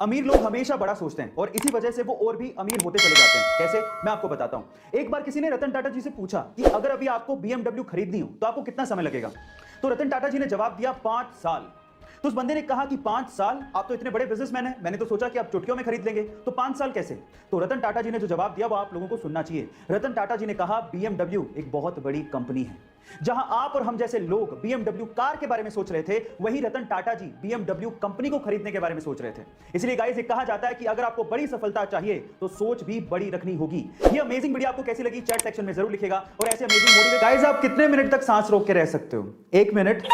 अमीर लोग हमेशा बड़ा सोचते हैं और इसी वजह से वो और भी अमीर होते चले जाते हैं। कैसे, मैं आपको बताता हूं। एक बार किसी ने रतन टाटा जी से पूछा कि अगर अभी आपको BMW खरीदनी हो तो आपको कितना समय लगेगा। तो रतन टाटा जी ने जवाब दिया 5 साल। तो उस बंदे ने कहा कि 5 साल, आप तो इतने बड़े बिजनेसमैन हैं, मैंने तो सोचा कि आप चुटकियों में खरीद लेंगे, तो 5 साल कैसे। तो रतन टाटा जी ने जो जवाब दिया वो आप लोगों को सुनना चाहिए। रतन टाटा जी ने कहा BMW एक बहुत बड़ी कंपनी है। जहां आप और हम जैसे लोग BMW कार के बारे में सोच रहे थे, वही रतन टाटा जी BMW कंपनी को खरीदने के बारे में सोच रहे थे। इसलिए गाइस, ये कहा जाता है कि अगर आपको बड़ी सफलता चाहिए तो सोच भी बड़ी रखनी होगी। ये अमेजिंग वीडियो आपको कैसी लगी चैट सेक्शन में जरूर लिखेगा और ऐसे अमेजिंग मोटिवेट। गाइस, आप कितने मिनट तक सांस रोक के रह सकते हो? 1 मिनट,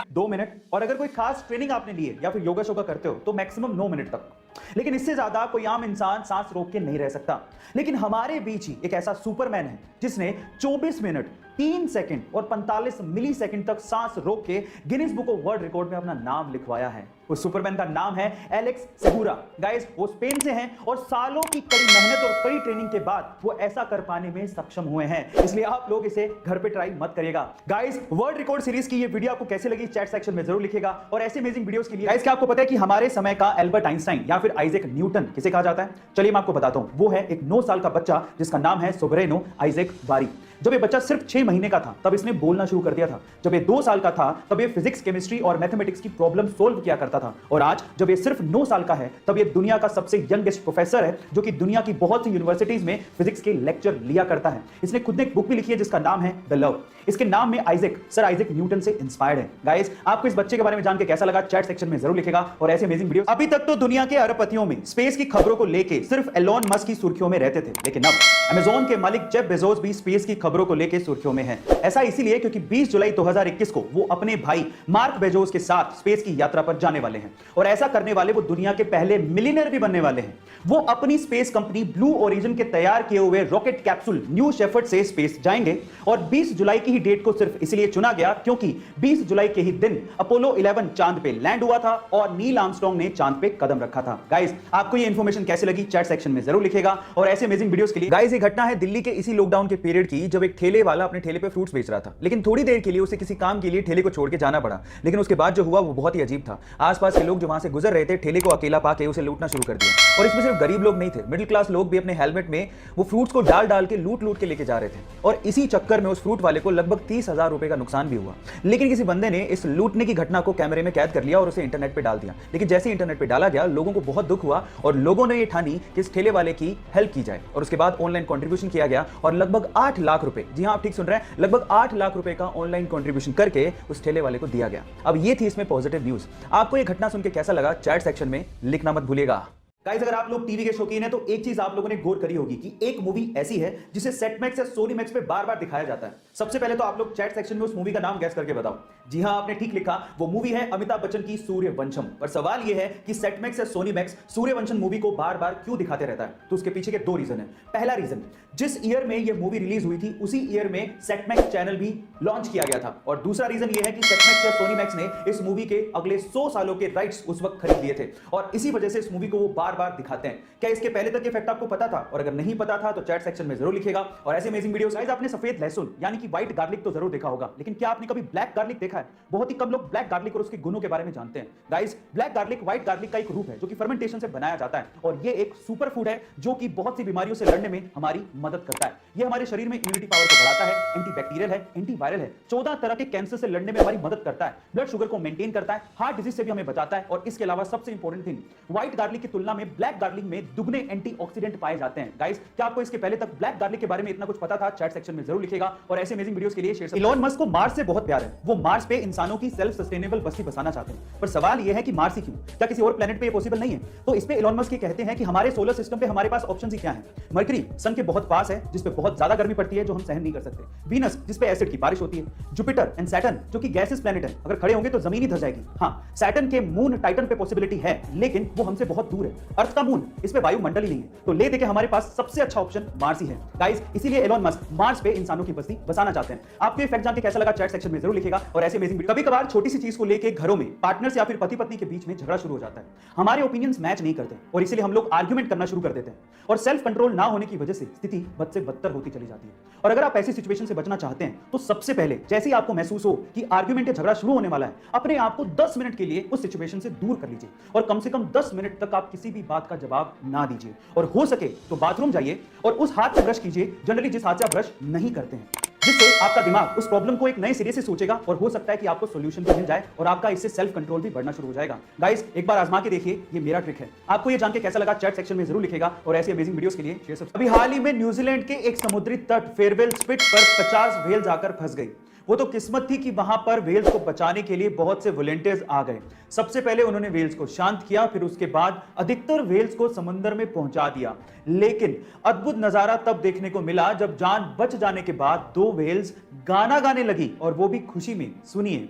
2 मिनट, और अगर कोई खास ट्रेनिंग आपने ली है या फिर योगा शोगा करते हो तो मैक्सिमम 9 मिनट तक। लेकिन इससे ज्यादा कोई आम इंसान सांस रोक के नहीं रह सकता। लेकिन हमारे बीच ही एक ऐसा सुपरमैन है जिसने 24 मिनट 3 सेकंड और 45 मिली सेकंड तक सांस रोक के Guinness book of world record में अपना नाम लिखवाया है। उस सुपरमैन का नाम है एलेक्स सेगुरा। गाइस, वो स्पेन से हैं और सालों की कड़ी मेहनत और कड़ी ट्रेनिंग के बाद वो ऐसा कर पाने में सक्षम हुए हैं। इसलिए आप लोग इसे घर पे ट्राई मत करिएगा। गाइस, वर्ल्ड रिकॉर्ड सीरीज की ये वीडियो आपको कैसे लगी चैट सेक्शन में जरूर लिखेगा और ऐसे अमेजिंग वीडियोस के लिए। गाइस, क्या आपको पता है कि हमारे समय का एल्बर्ट आइंस्टाइन या फिर आइजैक न्यूटन किसे कहा जाता है? चलिए मैं आपको बताता हूं। वो है एक 9 साल का बच्चा जिसका नाम है सोबरेनो आइजैक बारी। जब ये बच्चा सिर्फ 6 महीने का था तब इसने बोलना शुरू कर दिया था। जब ये 2 साल का था तब ये फिजिक्स, केमिस्ट्री और मैथमेटिक्स की प्रॉब्लम सोल्व किया करता था। और आज जब ये सिर्फ 9 साल का है तब ये दुनिया का सबसे यंगेस्ट प्रोफेसर है जो कि दुनिया की बहुत सी यूनिवर्सिटीज में फिजिक्स के लेक्चर लिया करता है। इसने खुद ने एक बुक भी लिखी है जिसका नाम है द लव। इसके नाम में आइजैक, सर आइजैक न्यूटन से इंस्पायर्ड है। गाइस, आपको इस बच्चे के बारे में जान के कैसा लगा चैट सेक्शन में जरूर लिखेगा और ऐसे अमेजिंग वीडियो। अभी तक तो दुनिया के अरबपतियों में स्पेस की खबरों को लेके सिर्फ एलोन मस्क की सुर्खियों में रहते थे, लेकिन अब अमेज़न के मालिक जेफ बेजोस भी स्पेस की खबरों को लेके सुर्खियों में है। ऐसा इसीलिए क्योंकि 20 जुलाई 2021 को वो अपने भाई मार्क बेजोस के साथ स्पेस की यात्रा पर जाने वाले हैं और ऐसा करने वाले वो दुनिया के पहले मिलियनेयर भी बनने वाले हैं। वो अपनी स्पेस कंपनी ब्लू ओरिजिन के तैयार किए हुए रॉकेट कैप्सूल न्यू शेफर्ड से स्पेस जाएंगे और 20 जुलाई की ही डेट को सिर्फ इसलिए चुना गया क्योंकि 20 जुलाई के ही दिन अपोलो 11 चांद पे लैंड हुआ था और नील आर्मस्ट्रांग ने चांद पे कदम रखा था। गाइस, आपको ये इंफॉर्मेशन कैसी लगी चैट सेक्शन में जरूर लिखेगा और ऐसे अमेजिंग वीडियोस के लिए। गाइस, ये घटना है दिल्ली के इसी लॉकडाउन के पीरियड की जब एक ठेले वाला अपने ठेले पे फ्रूट्स बेच रहा था, लेकिन थोड़ी देर के लिए उसे किसी काम के लिए ठेले को छोड़ के जाना पड़ा। लेकिन उसके बाद जो हुआ वो बहुत ही अजीब था। आसपास के लोग जो वहां से गुजर रहे थे ठेले को अकेला पाके उसे लूटना शुरू कर दिया और इसमें सिर्फ गरीब लोग नहीं थे, मिडिल क्लास लोग भी अपने हेलमेट में वो फ्रूट्स को डाल डाल के लूट लूट के लेके जा रहे थे और इसी चक्कर में उस फ्रूट वाले को लगभग 30,000 रुपए का नुकसान भी हुआ। लेकिन किसी बंदे ने इस लूटने की घटना को कैमरे में कैद कर लिया और उसे इंटरनेट पे डाल दिया। लेकिन जैसे ही इंटरनेट पे डाला गया लोगों को बहुत दुख हुआ और लोगों ने ये ठानी कि इस ठेले वाले की हेल्प की जाए और उसके बाद ऑनलाइन कंट्रीब्यूशन किया गया और लगभग 8 लाख रुपए, जी हां आप ठीक सुन रहे हैं, लगभग 8 लाख रुपए का ऑनलाइन कंट्रीब्यूशन करके उस ठेले वाले को दिया गया। अब ये थी इसमें पॉजिटिव न्यूज। आपको ये घटना सुन के कैसा लगा चैट सेक्शन में लिखना मत भूलिएगा। गाइस, अगर आप लोग टीवी के शौकीन हैं तो एक चीज आप लोगों ने गौर करी होगी कि एक मूवी ऐसी है जिसे सेट मैक्स या सोनी मैक्स पे बार बार दिखाया जाता है। सबसे पहले तो आप लोग चैट सेक्शन में उस मूवी का नाम गैस करके बताओ। जी हां, आपने ठीक लिखा, वो मूवी है अमिताभ बच्चन की सूर्यवंशम। पर सवाल यह है कि सेट मैक्स या सोनी मैक्स सूर्यवंशम मूवी को बार बार क्यों दिखाते रहता है? तो उसके पीछे के 2 रीजन है। पहला रीजन, जिस ईयर में यह मूवी रिलीज हुई थी उसी ईयर में सेट मैक्स चैनल भी लॉन्च किया गया था और दूसरा रीजन यह है कि सेट मैक्स या सोनी मैक्स ने इस मूवी के अगले 100 सालों के राइट्स उस वक्त खरीद लिए थे और इसी वजह से इस मूवी को वो बार बार दिखाते हैं। क्या इसके पहले तक ये फैक्ट आपको पता था? और अगर नहीं पता था तो चैट सेक्शन में जरूर लिखेगा और ऐसे अमेजिंग वीडियोस। गाइस, आपने सफेद लहसुन यानी कि व्हाइट गार्लिक तो जरूर देखा होगा, लेकिन क्या आपने कभी ब्लैक गार्लिक देखा है? बहुत ही कम लोग ब्लैक गार्लिक और उसके गुणों के बारे में जानते हैं। Guys, black garlic white garlic का एक रूप है जो कि फर्मेंटेशन से बनाया जाता है और ये एक सुपर फूड है जो कि बहुत सी बीमारियों से लड़ने में हमारी मदद करता है। ये हमारे शरीर में इम्यूनिटी पावर को बढ़ाता है, एंटीबैक्टीरियल है, एंटीवायरल है, 14 तरह के कैंसर से लड़ने में हमारी मदद करता है, ब्लड शुगर को मेंटेन करता है, हार्ट डिजीज से भी हमें बचाता है और इसके अलावा सबसे इंपॉर्टेंट थिंग, व्हाइट गार्लिक की तुलना में ब्लैक गार्लिक में दुगने एंटीऑक्सीडेंट पाए जाते हैं। गाइस, क्या आपको इसके पहले तक ब्लैक गार्लिक के बारे में इतना कुछ पता था? चैट सेक्शन में जरूर लिखेगा और ऐसे अमेजिंग वीडियोस के लिए शेयर। इलॉन मस्क को मार्स से बहुत प्यार है। वो मार्स पे इंसानों की सेल्फ सस्टेनेबल बस्ती बसाना चाहते हैं। पर सवाल यह है कि मार्स ही क्यों? क्या किसी और प्लेनेट पे ये पॉसिबल नहीं है? तो इस पे इलॉन मस्क कहते हैं कि हमारे सोलर सिस्टम पे हमारे पास ऑप्शंस ही क्या हैं। मरकरी सन के बहुत पास है जिस पे बहुत ज्यादा गर्मी पड़ती है जो हम सहन नहीं कर सकते। वीनस जिस पे एसिड की बारिश होती है। जुपिटर एंड सैटर्न जो कि गैसेस प्लेनेट है, अगर खड़े होंगे तो जमीन ही धस जाएगी। हाँ, सैटर्न के मून टाइटन पे पॉसिबिलिटी है लेकिन वो हमसे बहुत दूर है। अर्थ का मून, इसमें वायुमंडल ही नहीं है, तो ले देके हमारे पास सबसे अच्छा ऑप्शन मार्स ही है गाइस। इसीलिए एलोन मस्क मार्स पे इंसानों की बस्ती बसाना चाहते हैं। आपको ये फैक्ट जान के कैसा लगा चैट सेक्शन में जरूर लिखेगा। और ऐसे अमेजिंग कभी कभार छोटी सी चीज को लेके घरों में पार्टनर्स या फिर पति पत्नी के बीच में झगड़ा शुरू हो जाता है। हमारे ओपिनियंस मैच नहीं करते और इसीलिए हम लोग आर्ग्यूमेंट करना शुरू कर देते हैं और सेल्फ कंट्रोल ना होने की वजह से स्थिति बद से बदतर होती चली जाती है। और अगर आप ऐसी सिचुएशन से बचना चाहते हैं तो सबसे पहले जैसे ही आपको महसूस हो कि आर्ग्यूमेंट या झगड़ा शुरू होने वाला है, अपने आप को 10 मिनट के लिए उस सिचुएशन से दूर कर लीजिए और कम से कम 10 मिनट तक आप किसी भी बात का जवाब ना दीजिए। और हो सके तो बाथरूम जाइए और उस हाथ से ब्रश कीजिए जनरली जिस हाथ से आप ब्रश नहीं करते हैं, जिससे आपका दिमाग उस प्रॉब्लम को एक नए सिरे से सोचेगा और हो सकता है कि आपको सॉल्यूशन भी मिल जाए और आपका इससे सेल्फ कंट्रोल भी बढ़ना शुरू हो जाएगा। गाइस एक बार आजमा के देखिए, ये मेरा ट्रिक है। आपको ये जान के कैसा लगा चैट सेक्शन में जरूर लिखेगा और ऐसी अमेजिंग वीडियोस के लिए शेयर सब्सक्राइब। अभी हाल ही में न्यूजीलैंड के एक समुद्री तट फेयरवेल स्पिट पर 50 व्हेल जाकर फंस गई। वो तो किस्मत थी कि वहां पर व्हेल्स को बचाने के लिए बहुत से वॉलंटियर्स आ गए। सबसे पहले उन्होंने व्हेल्स को शांत किया, फिर उसके बाद अधिकतर व्हेल्स को समुद्र में पहुंचा दिया। लेकिन अद्भुत नजारा तब देखने को मिला जब जान बच जाने के बाद 2 व्हेल्स गाना गाने लगी और वो भी खुशी में। सुनिए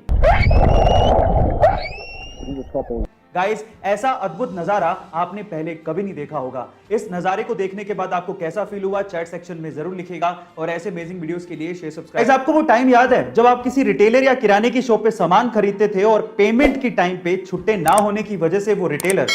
गाइस, ऐसा अद्भुत नजारा आपने पहले कभी नहीं देखा होगा। इस नजारे को देखने के बाद आपको कैसा फील हुआ चैट सेक्शन में जरूर लिखेगा और ऐसे अमेजिंग वीडियोस के लिए शेयर सब्सक्राइब। आपको वो टाइम याद है जब आप किसी रिटेलर या किराने की शॉप पे सामान खरीदते थे और पेमेंट की टाइम पे छुट्टे ना होने की वजह से वो रिटेलर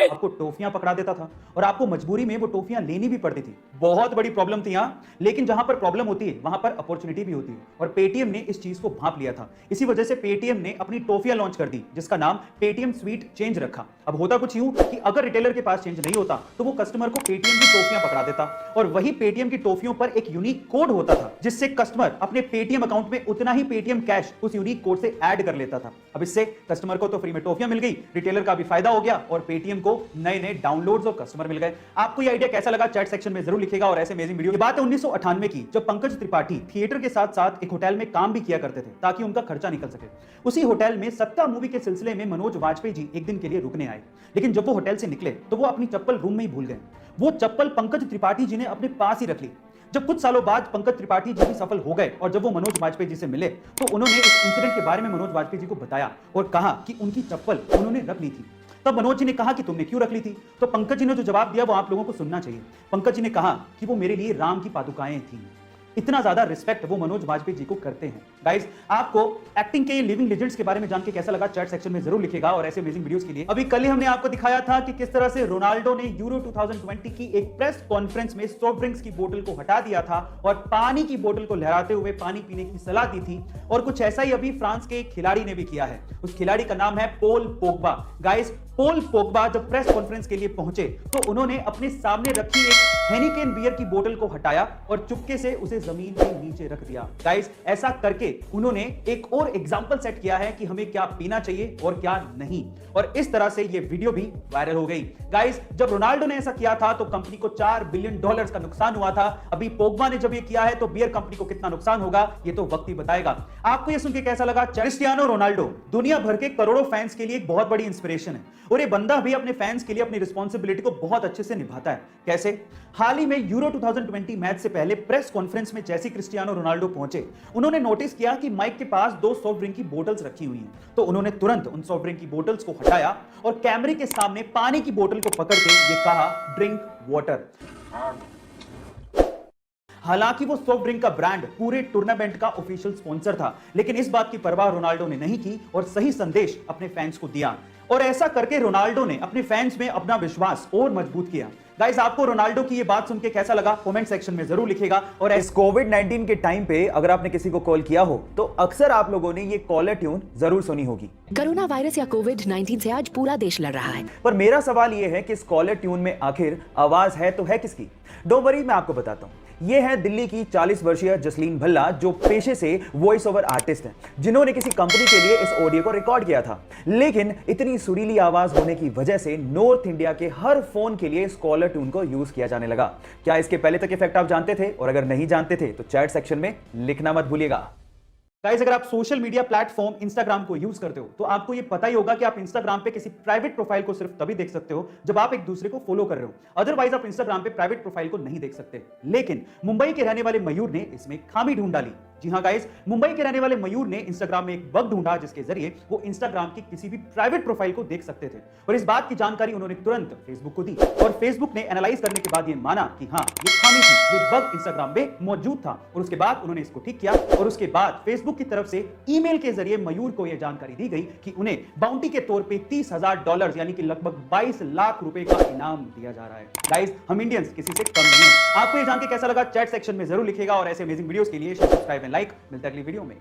आपको टॉफियां पकड़ा देता था और आपको मजबूरी में वो टॉफियां लेनी भी पड़ती थी। बहुत बड़ी प्रॉब्लम थी यहां, लेकिन जहां पर प्रॉब्लम होती है वहां पर अपॉर्चुनिटी भी होती है और पेटीएम ने इस चीज को भांप लिया था। इसी वजह से पेटीएम ने अपनी टॉफियां लॉन्च कर दी जिसका नाम पेटीएम स्वीट चेंज रखा। अब होता कुछ यूं कि अगर रिटेलर के पास चेंज नहीं होता तो वो कस्टमर को पेटीएम की टॉफियां पकड़ा देता और वही पेटीएम की टॉफियों पर एक यूनिक कोड होता था जिससे कस्टमर अपने पेटीएम अकाउंट में उतना ही पेटीएम कैश उस यूनिक कोड से ऐड कर लेता था। अब इससे कस्टमर को तो फ्री में टॉफियां मिल गई, रिटेलर का भी फायदा हो गया और पेटीएम को नए नए डाउनलोड्स और कस्टमर मिल गए। आपको ये आइडिया कैसा लगा चैट सेक्शन में जरूर लिखेगा और ऐसे अमेजिंग वीडियो। बात है 1998 की, जब पंकज त्रिपाठी थिएटर के साथ साथ एक होटल में काम भी किया करते थे ताकि उनका खर्चा निकल सके। उसी होटल में सत्ता मूवी के सिलसिले में मनोज वाजपेयी जी एक दिन के लिए रुकने आए, लेकिन जब वो होटल से निकले तो वो अपनी चप्पल रूम में ही भूल गए। वो चप्पल पंकज त्रिपाठी जी ने अपने पास ही रख ली। जब कुछ सालों बाद पंकज त्रिपाठी जी भी सफल हो गए और जब वो मनोज वाजपेयी जी से मिले तो उन्होंने इस इंसिडेंट के बारे में मनोज वाजपेयी जी को बताया और कहा कि उनकी चप्पल उन्होंने रख ली थी। तब मनोज जी ने कहा कि तुमने क्यों रख ली थी? तो पंकज जी ने जो जवाब दिया वो आप लोगों को सुनना चाहिए। पंकज जी ने कहा कि वो मेरे लिए राम की पादुकाएं थी। इतना ज्यादा रिस्पेक्ट वो मनोज वाजपेयी जी को करते हैं। गाइस, आपको एक्टिंग के लिविंग लेजेंड्स के बारे में जान के कैसा लगा चैट सेक्शन में जरूर लिखेगा और ऐसे अमेजिंग वीडियोस के लिए। अभी कल ही हमने आपको दिखाया था कि किस तरह से रोनाल्डो ने यूरो 2020 की एक प्रेस कॉन्फ्रेंस में सॉफ्ट ड्रिंक्स की बोतल को हटा दिया था और पानी की बोतल को लहराते हुए पानी पीने की सलाह दी थी। और कुछ ऐसा ही अभी फ्रांस के एक खिलाड़ी ने भी किया है। उस खिलाड़ी का नाम है पोल पोग्बा। गाइस, पोल पोग्बा जब प्रेस कॉन्फ्रेंस के लिए पहुंचे तो उन्होंने अपने सामने रखी एक हेनिकेन बियर की बोतल को हटाया और चुपके से उसे जमीन के नीचे रख दिया। गाइस, ऐसा करके उन्होंने एक और एग्जांपल सेट किया है कि हमें क्या पीना चाहिए और क्या नहीं, और इस तरह से ये वीडियो भी वायरल हो गई। गाइस, जब रोनाल्डो ने ऐसा किया था तो कंपनी को $4 बिलियन का नुकसान हुआ था। अभी पोग्बा ने जब ये किया है तो बियर कंपनी को कितना नुकसान होगा ये तो वक्त ही बताएगा। आपको ये सुन के कैसा लगा? क्रिस्टियानो रोनाल्डो दुनिया भर के करोड़ों फैंस के लिए एक बहुत बड़ी इंस्पिरेशन है और ये बंदा भी अपने फैंस के लिए अपनी रिस्पॉन्सिबिलिटी को बहुत अच्छे से निभाता है। कैसे? हाल ही में यूरो 2020 मैच से पहले प्रेस कॉन्फ्रेंस में जैसे क्रिस्टियानो रोनाल्डो पहुंचे, उन्होंने नोटिस किया कि माइक के पास 2 सॉफ्ट ड्रिंक की बोतल्स रखी हुई हैं। तो उन्होंने तुरंत उन सॉफ्ट ड्रिंक की बोतल्स को हटाया और कैमरे के सामने पानी की बोतल को पकड़ के ये कहा, ड्रिंक वाटर। हालांकि वो सॉफ्ट ड्रिंक का ब्रांड पूरे टूर्नामेंट का ऑफिशियल स्पॉन्सर था, लेकिन इस बात की परवाह रोनाल्डो ने नहीं की और सही संदेश अपने फैंस को दिया। और ऐसा करके रोनाल्डो ने अपने फैंस में अपना विश्वास और मजबूत किया। गाइस, आपको रोनाल्डो की ये बात सुन के कैसा लगा कमेंट सेक्शन में जरूर लिखेगा। और इस कोविड-19 के टाइम पे अगर आपने किसी को कॉल किया हो तो अक्सर आप लोगों ने ये कॉलर ट्यून जरूर सुनी होगी। कोरोना वायरस या कोविड-19 से आज पूरा देश लड़ रहा है। पर मेरा सवाल ये है कि इस कॉलर ट्यून में आखिर आवाज है तो है किसकी? डोंट वरी, मैं आपको बताता हूँ। ये है दिल्ली की 40 वर्षीय जसलीन भल्ला, जो पेशे से वॉइस ओवर आर्टिस्ट हैं, जिन्होंने किसी कंपनी के लिए इस ऑडियो को रिकॉर्ड किया था। लेकिन इतनी सुरीली आवाज होने की वजह से नॉर्थ इंडिया के हर फोन के लिए इस कॉलर ट्यून को यूज किया जाने लगा। क्या इसके पहले तक इफेक्ट आप जानते थे? और अगर नहीं जानते थे तो चैट सेक्शन में लिखना मत भूलिएगा। गाइस, अगर आप सोशल मीडिया प्लेटफॉर्म इंस्टाग्राम को यूज करते हो तो आपको ये पता ही होगा कि आप इंस्टाग्राम पे किसी प्राइवेट प्रोफाइल को सिर्फ तभी देख सकते हो जब आप एक दूसरे को फॉलो कर रहे हो। अदरवाइज आप इंस्टाग्राम पे प्राइवेट प्रोफाइल को नहीं देख सकते। लेकिन मुंबई के रहने वाले मयूर ने इसमें खामी ढूंढ डाली। जी हाँ गाइस, मुंबई के रहने वाले मयूर ने इंस्टाग्राम में एक बग ढूंढा जिसके जरिए वो इंस्टाग्राम की किसी भी प्राइवेट प्रोफाइल को देख सकते थे और इस बात की जानकारी उन्होंने तुरंत फेसबुक को दी और फेसबुक ने एनालाइज करने के बाद ये माना कि हाँ, ये खामी थी, ये बग इंस्टाग्राम में मौजूद था और उसके बाद उन्होंने इसको ठीक किया और उसके बाद फेसबुक की तरफ से ईमेल के जरिए मयूर को यह जानकारी दी गई कि उन्हें बाउंटी के तौर पे $30,000 यानी कि लगभग 22 लाख रुपए का इनाम दिया जा रहा है। गाइस, हम इंडियंस किसी से कम नहीं है। आपको ये जान के कैसा लगा चैट सेक्शन में जरूर लिखिएगा और ऐसे अमेजिंग वीडियोस के लिए सब्सक्राइब एंड लाइक। मिलते हैं अगली वीडियो में।